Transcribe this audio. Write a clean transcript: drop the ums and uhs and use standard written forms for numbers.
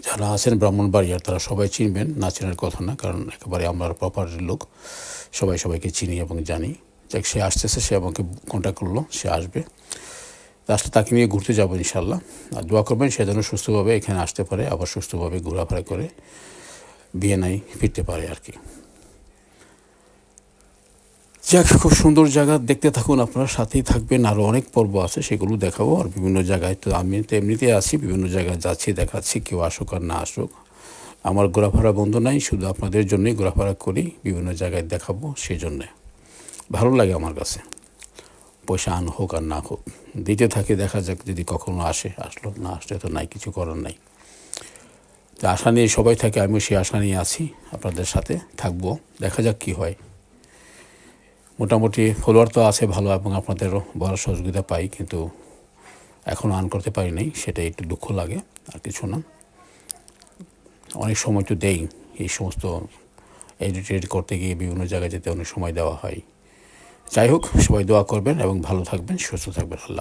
যারা আছেন ব্রাহ্মণবাড়িয়ার তারা সবাই চিনবেন, না চেনার কথা না, কারণ একেবারে আমরা প্রপার লোক, সবাই সবাইকে চিনি এবং জানি। যাক, সে আসতেছে, সে আমাকে কন্ট্যাক্ট করলো, সে আসবে, আসলে তাকে নিয়ে ঘুরতে যাবো ইনশাল্লাহ। আর দোয়া করবেন সে যেন সুস্থভাবে এখানে আসতে পারে, আবার সুস্থভাবে ঘোরাফেরা করে ভিয়েনায় ফিরতে পারে আর কি। যাক, খুব সুন্দর জায়গা, দেখতে থাকুন, আপনারা সাথেই থাকবেন। আরও অনেক পর্ব আছে, সেগুলো দেখাবো। আর বিভিন্ন জায়গায় তো আমি তো এমনিতেই আছি, বিভিন্ন জায়গায় যাচ্ছি, দেখাচ্ছি, কেউ আসুক আর না আসুক, আমার ঘোরাফেরা বন্ধ নাই, শুধু আপনাদের জন্যই ঘোরাফেরা করি, বিভিন্ন জায়গায় দেখাবো। সেই জন্যে ভালো লাগে আমার কাছে, পয়সা আন হোক আর না হোক, দিতে থাকে, দেখা যাক, যদি কখনো আসে আসলো, না আসলে তো নাই, কিছু করার নাই। তো আশা নিয়ে সবাই থাকে, আমিও সেই আশা নিয়ে আছি, আপনাদের সাথে থাকবো, দেখা যাক কী হয়। মোটামুটি ফলোয়ার তো আছে ভালো, এবং আপনাদেরও বড় সহযোগিতা পাই, কিন্তু এখনও আর্ন করতে পারি নাই, সেটা একটু দুঃখ লাগে, আর কিছু না। অনেক সময় তো দেই, এই সমস্ত এডিট করতে গিয়ে বিভিন্ন জায়গায় যেতে অনেক সময় দেওয়া হয়। যাই হোক, সবাই দোয়া করবেন এবং ভালো থাকবেন, সুস্থ থাকবেন। আল্লাহ।